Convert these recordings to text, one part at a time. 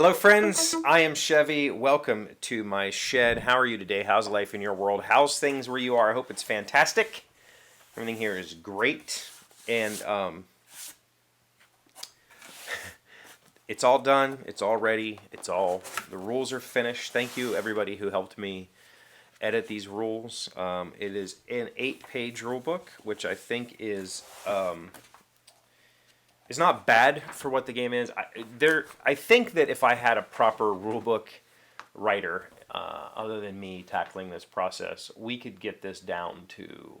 Hello, friends. I am Chevee. Welcome to my shed. How are you today? How's life in your world? How's things where you are? I hope it's fantastic. Everything here is great. And it's all done. It's all ready. The rules are finished. Thank you, everybody who helped me edit these rules. It is an 8-page rule book, which I think is not bad for what the game is. I think that if I had a proper rulebook writer, other than me tackling this process, we could get this down to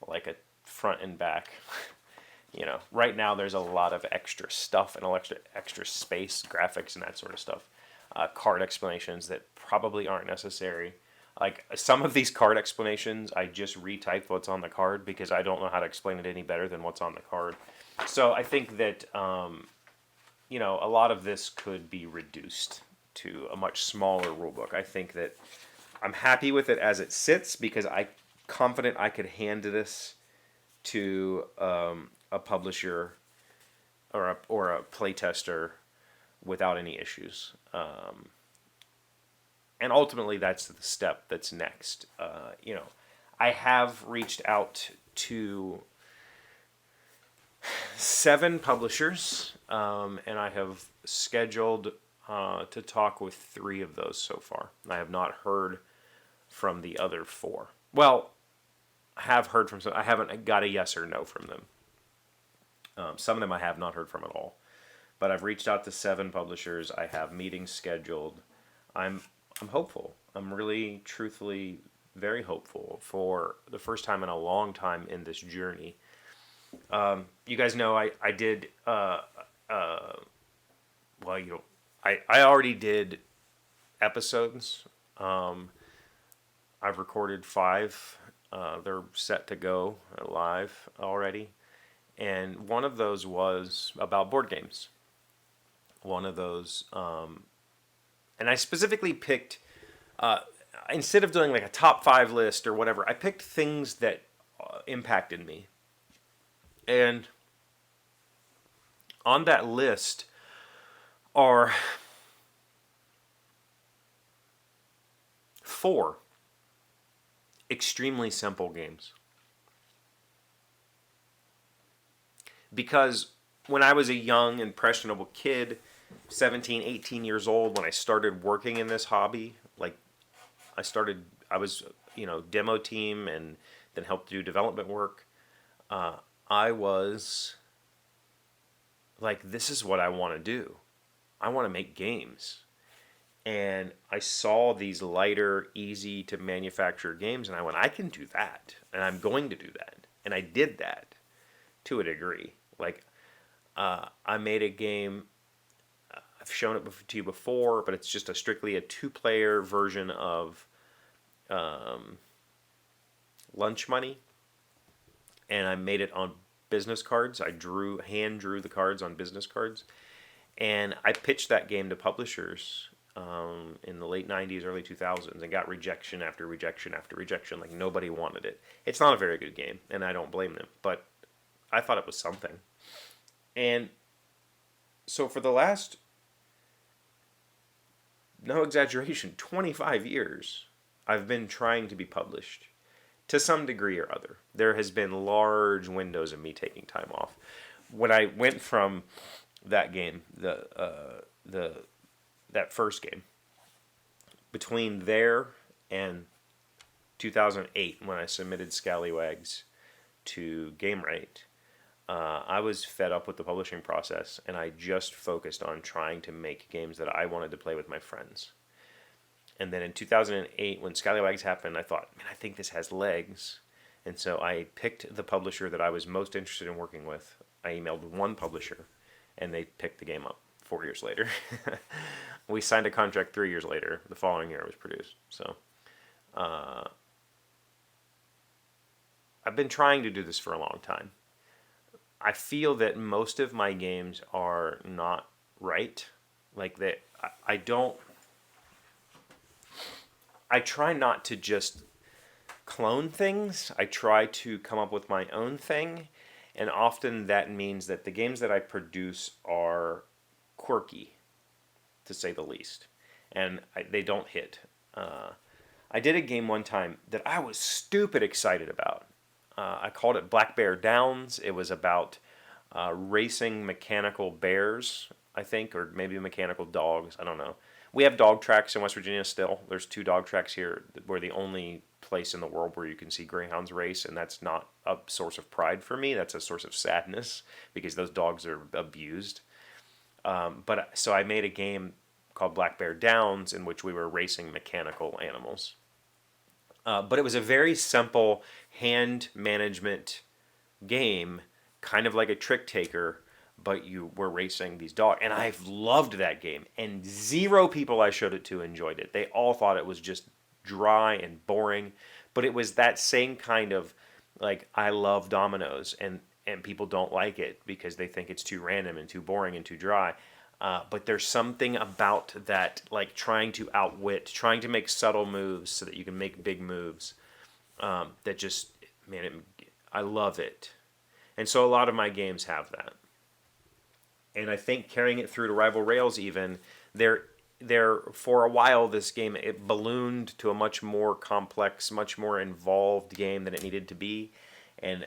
like a front and back. Right now there's a lot of extra stuff and extra space, graphics, and that sort of stuff. Card explanations that probably aren't necessary. Like some of these card explanations, I just retyped what's on the card because I don't know how to explain it any better than what's on the card. So I think that a lot of this could be reduced to a much smaller rulebook. I think that I'm happy with it as it sits because I'm confident I could hand this to a publisher or a playtester without any issues. And ultimately, that's the step that's next. I have reached out to 7 publishers, and I have scheduled to talk with 3 of those so far. I have not heard from the other 4. Well, I have heard from some. I haven't got a yes or no from them. Some of them I have not heard from at all. But I've reached out to 7 publishers. I have meetings scheduled. I'm hopeful. I'm really, truthfully, very hopeful for the first time in a long time in this journey. You guys know I did. I already did episodes. I've recorded 5. They're set to go live already, and one of those was about board games. One of those, and I specifically picked. Instead of doing like a top 5 list or whatever, I picked things that impacted me. And on that list are 4 extremely simple games. Because when I was a young, impressionable kid, 17, 18 years old, when I started working in this hobby, I was, demo team and then helped do development work. I was like, this is what I want to do. I want to make games. And I saw these lighter, easy to manufacture games, and I went, I can do that. And I'm going to do that. And I did that to a degree. I made a game, I've shown it to you before, but it's just strictly a 2-player version of Lunch Money. And I made it on business cards. I hand drew the cards on business cards, and I pitched that game to publishers in the late 90s, early 2000s, and got rejection after rejection after rejection. Like, nobody wanted it. It's not a very good game, and I don't blame them, but I thought it was something. And so for the last, no exaggeration, 25 years, I've been trying to be published. To some degree or other. There has been large windows of me taking time off. When I went from that game, that first game, between there and 2008, when I submitted Scallywags to GameRate, I was fed up with the publishing process, and I just focused on trying to make games that I wanted to play with my friends. And then in 2008, when Scallywags happened, I thought, man, I think this has legs. And so I picked the publisher that I was most interested in working with. I emailed one publisher, and they picked the game up 4 years later. We signed a contract 3 years later. The following year it was produced. So I've been trying to do this for a long time. I feel that most of my games are not right. I try not to just clone things. I try to come up with my own thing, and often that means that the games that I produce are quirky. to say the least. And they don't hit. I did a game one time that I was stupid excited about. I called it Black Bear Downs. It was about racing mechanical bears, I think, or maybe mechanical dogs. I don't know. We have dog tracks in West Virginia still. There's 2 dog tracks here. We're the only place in the world where you can see greyhounds race, and that's not a source of pride for me. That's a source of sadness because those dogs are abused. So I made a game called Black Bear Downs in which we were racing mechanical animals. But it was a very simple hand management game, kind of like a trick taker, but you were racing these dogs. And I've loved that game. And 0 people I showed it to enjoyed it. They all thought it was just dry and boring. But it was that same kind of, like, I love dominoes, and people don't like it because they think it's too random and too boring and too dry. But there's something about that, like trying to outwit, trying to make subtle moves so that you can make big moves. That just, man, I love it. And so a lot of my games have that. And I think carrying it through to Rival Rails even, there for a while this game, it ballooned to a much more complex, much more involved game than it needed to be. And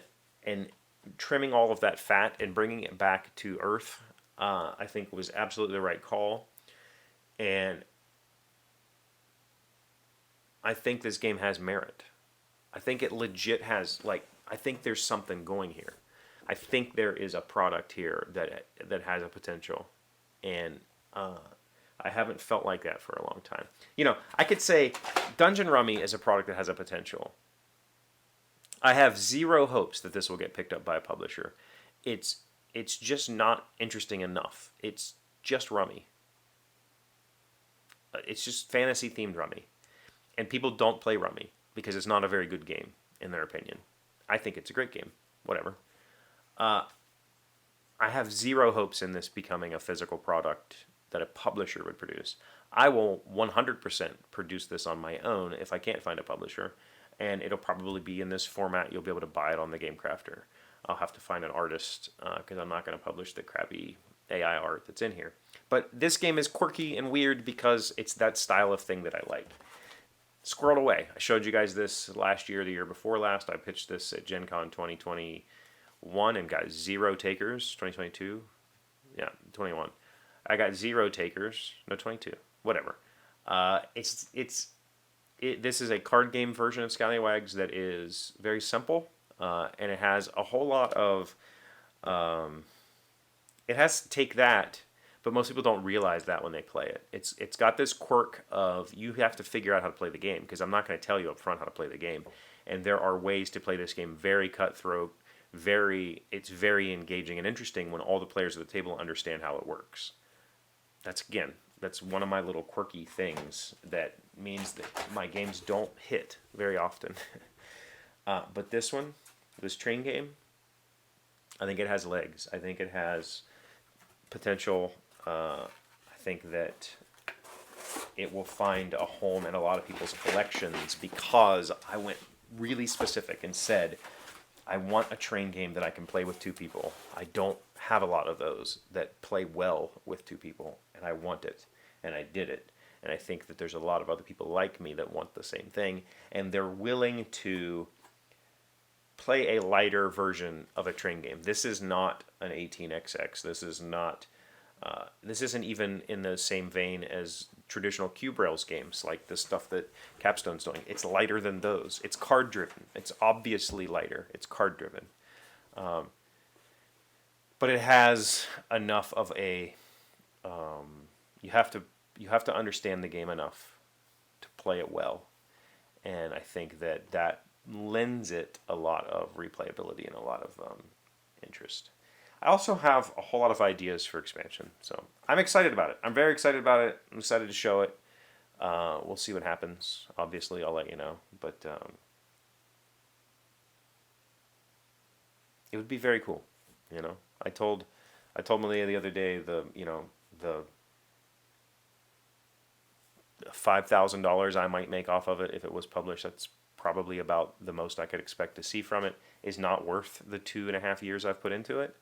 trimming all of that fat and bringing it back to earth, I think was absolutely the right call. And I think this game has merit. I think it legit has, like, I think there's something going here. I think there is a product here that has a potential. And I haven't felt like that for a long time. You know, I could say Dungeon Rummy is a product that has a potential. I have 0 hopes that this will get picked up by a publisher. It's just not interesting enough. It's just rummy. It's just fantasy-themed rummy. And people don't play rummy because it's not a very good game, in their opinion. I think it's a great game. Whatever. I have 0 hopes in this becoming a physical product that a publisher would produce. I will 100% produce this on my own if I can't find a publisher. And it'll probably be in this format. You'll be able to buy it on the Game Crafter. I'll have to find an artist because I'm not going to publish the crappy AI art that's in here. But this game is quirky and weird because it's that style of thing that I like. Squirreled Away. I showed you guys this last year, the year before last. I pitched this at Gen Con 2021 and got 0 takers. 2022? Yeah, 21. I got 0 takers. No, 22. Whatever. This is a card game version of Scallywags that is very simple. And it has a whole lot of, it has Take That, but most people don't realize that when they play it. It's got this quirk of you have to figure out how to play the game because I'm not going to tell you up front how to play the game. And there are ways to play this game very cutthroat, it's very engaging and interesting when all the players at the table understand how it works. That's one of my little quirky things that means that my games don't hit very often. But this train game, I think it has legs. I think it has potential. I think that it will find a home in a lot of people's collections because I went really specific and said, I want a train game that I can play with 2 people. I don't have a lot of those that play well with 2 people, and I want it, and I did it. And I think that there's a lot of other people like me that want the same thing, and they're willing to play a lighter version of a train game. This is not an 18xx. This is not. This isn't even in the same vein as traditional Cube Rails games, like the stuff that Capstone's doing. It's lighter than those. It's card driven. It's obviously lighter. It's card driven. But it has enough of a. You have to understand the game enough to play it well, and I think that lends it a lot of replayability and a lot of interest. I also have a whole lot of ideas for expansion, so I'm excited about it. I'm very excited about it. I'm excited to show it. We'll see what happens. Obviously, I'll let you know, but it would be very cool. You know, I told Malia the other day the $5,000 I might make off of it if it was published. That's probably about the most I could expect to see from it. Is not worth the 2.5 years I've put into it.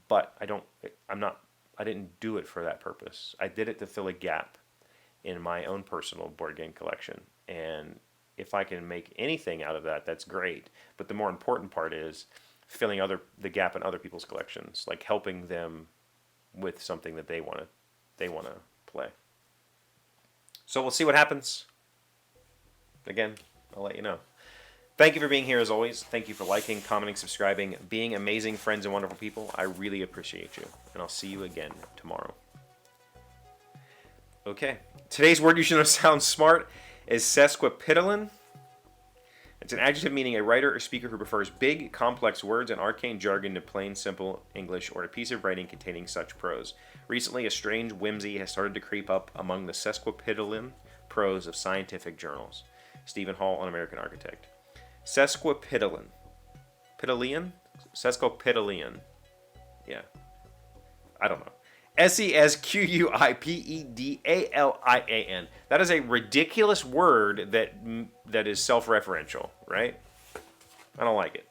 But I I didn't do it for that purpose. I did it to fill a gap in my own personal board game collection. And if I can make anything out of that, that's great. But the more important part is filling the gap in other people's collections, like helping them with something that they want to play. So we'll see what happens. Again, I'll let you know. Thank you for being here as always. Thank you for liking, commenting, subscribing, being amazing friends and wonderful people. I really appreciate you. And I'll see you again tomorrow. Okay. Today's word you should know sounds smart is sesquipedalian. It's an adjective meaning a writer or speaker who prefers big, complex words and arcane jargon to plain, simple English or a piece of writing containing such prose. Recently, a strange whimsy has started to creep up among the sesquipedalian prose of scientific journals. Stephen Hall, an American architect. Sesquipedalian. Pedalian? Sesquipedalian. Yeah. I don't know. Sesquipedalian. That is a ridiculous word that is self-referential, right? I don't like it.